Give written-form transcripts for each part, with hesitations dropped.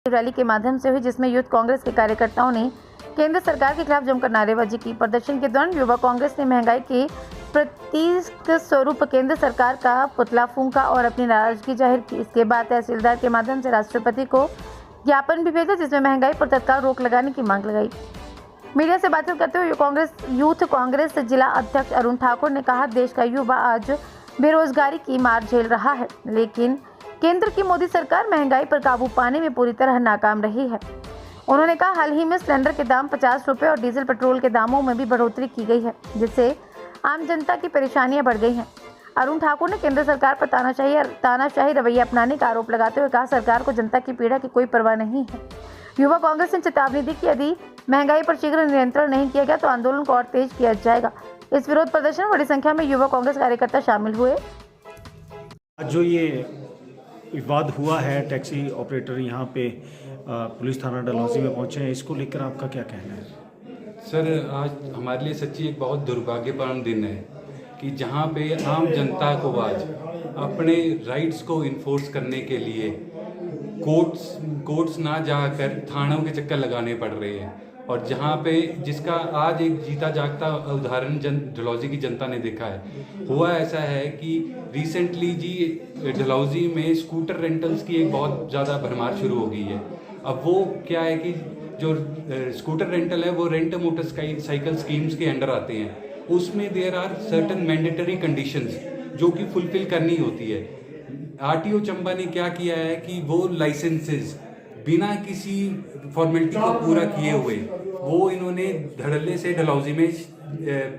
Rally के माध्यम से हुई, जिसमें यूथ कांग्रेस के कार्यकर्ताओं ने केंद्र सरकार के खिलाफ जमकर नारेबाजी की। प्रदर्शन के दौरान युवा कांग्रेस ने महंगाई के प्रतीक स्वरूप केंद्र सरकार का पुतला फूंका और अपनी नाराजगी जाहिर की। इसके बाद तहसीलदार के माध्यम से राष्ट्रपति को ज्ञापन भी भेजा, जिसमें महंगाई पर तत्काल रोक लगाने की मांग लगाई। मीडिया से बातचीत करते हुए यूथ कांग्रेस जिला अध्यक्ष अरुण ठाकुर ने कहा, देश का युवा आज बेरोजगारी की मार झेल रहा है, लेकिन केंद्र की मोदी सरकार महंगाई पर काबू पाने में पूरी तरह नाकाम रही है। उन्होंने कहा, हाल ही में सिलेंडर के दाम 50 रुपये और डीजल पेट्रोल के दामों में भी बढ़ोतरी की गई है, जिससे आम जनता की परेशानियां बढ़ गई हैं। अरुण ठाकुर ने केंद्र सरकार पर तानाशाही रवैया अपनाने का आरोप लगाते हुए कहा, सरकार को जनता की पीड़ा की कोई परवाह नहीं है। युवा कांग्रेस ने चेतावनी दी कि यदि महंगाई पर शीघ्र नियंत्रण नहीं किया गया तो आंदोलन को और तेज किया जाएगा। इस विरोध प्रदर्शन में बड़ी संख्या में युवा कांग्रेस कार्यकर्ता शामिल हुए। जो ये विवाद हुआ है, टैक्सी ऑपरेटर यहाँ पे पुलिस थाना डलहौजी में पहुंचे हैं, इसको लेकर आपका क्या कहना है? सर, आज हमारे लिए सच्ची एक बहुत दुर्भाग्यपूर्ण दिन है कि जहाँ पे आम जनता को आज अपने राइट्स को इन्फोर्स करने के लिए कोर्ट्स ना जाकर थानों के चक्कर लगाने पड़ रहे हैं, और जहाँ पे जिसका आज एक जीता जागता उदाहरण डलहौजी की जनता ने देखा है। हुआ ऐसा है कि रिसेंटली जी डलहौजी में स्कूटर रेंटल्स की एक बहुत ज़्यादा भरमार शुरू हो गई है। अब वो क्या है कि जो स्कूटर रेंटल है वो रेंट मोटरसाइकिल स्कीम्स के अंडर आते हैं। उसमें there are certain mandatory conditions जो कि फुलफिल करनी होती है। आरटीओ चंबा ने क्या किया है कि वो लाइसेंसेस बिना किसी फॉर्मेलिटी को पूरा किए हुए वो इन्होंने धड़ल्ले से डलहौजी में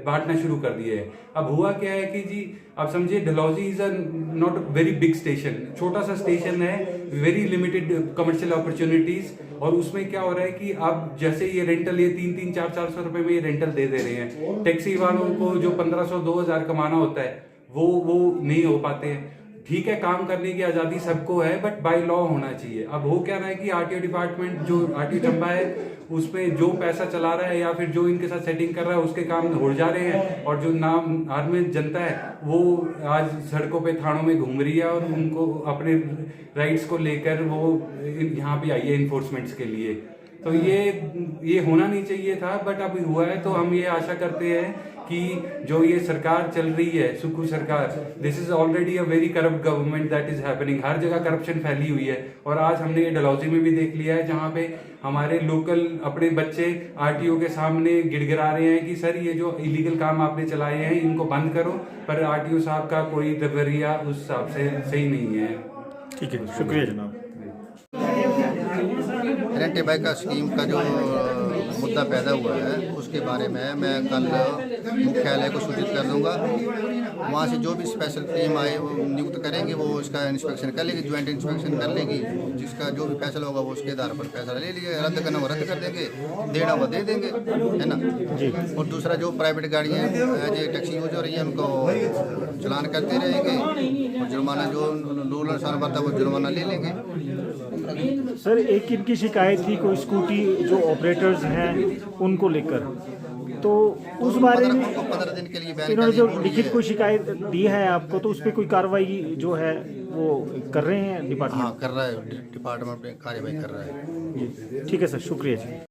बांटना शुरू कर दिया है। अब हुआ क्या है कि जी आप समझिए, Dalhousie is a not very big station, छोटा सा स्टेशन है, वेरी लिमिटेड कमर्शियल अपॉर्चुनिटीज, और उसमें क्या हो रहा है कि आप जैसे ये रेंटल ये 300 400 रुपए में ये रेंटल दे रहे हैं। टैक्सी वालों को जो 1500 2000 कमाना होता है वो नहीं हो पाते हैं। ठीक है, काम करने की आज़ादी सबको है, बट बाय लॉ होना चाहिए। अब हो क्या रहा है कि आरटीओ डिपार्टमेंट जो आरटीओ चंबा है उसमें जो पैसा चला रहा है या फिर जो इनके साथ सेटिंग कर रहा है उसके काम हो जा रहे हैं, और जो नाम आर्मी जनता है वो आज सड़कों पे थानों में घूम रही है और उनको अपने राइट्स को लेकर वो यहाँ पे आई है इन्फोर्समेंट्स के लिए। तो ये होना नहीं चाहिए था, बट अब हुआ है। तो हम ये आशा करते हैं कि जो ये सरकार चल रही है, सुखू सरकार, this is already a very corrupt government that is happening. हर जगह करप्शन फैली हुई है, और आज हमने ये डलहौजी में भी देख लिया है, जहाँ पे हमारे लोकल अपने बच्चे आरटीओ के सामने गिड़गिड़ा रहे हैं कि सर ये जो इलीगल काम आपने चलाए हैं इनको बंद करो, पर आरटीओ साहब का कोई रवैया उस हिसाब से सही नहीं है। ठीक है, शुक्रिया जनाब। रेंट ए बाइक का स्कीम का जो मुद्दा पैदा हुआ है उसके बारे में मैं कल मुख्यालय को सूचित कर दूंगा। वहाँ से जो भी स्पेशल टीम आए वो नियुक्त करेंगे, वो इसका इंस्पेक्शन कर लेगी, ज्वाइंट इंस्पेक्शन कर लेगी। जिसका जो भी फैसला होगा वो उसके आधार पर फैसला ले लिया, रद्द करना वो रद्द कर देंगे, देना वो दे देंगे, है ना जी। और दूसरा जो प्राइवेट गाड़ियाँ एज ए टैक्सी यूज हो रही है उनको चलान करते रहेंगे, और जुर्माना जो रूल अनुसार बनता है वो जुर्माना ले लेंगे। सर, एक इनकी शिकायत थी कोई स्कूटी जो ऑपरेटर्स हैं उनको लेकर, तो उस बारे में 15 दिन के लिए इन्होंने जो लिखित कोई शिकायत दी है आपको, तो उस पर कोई कार्रवाई जो है वो कर रहे हैं डिपार्टमेंट? हाँ, कर रहा है डिपार्टमेंट, कार्रवाई कर रहा है जी। ठीक है सर, शुक्रिया जी।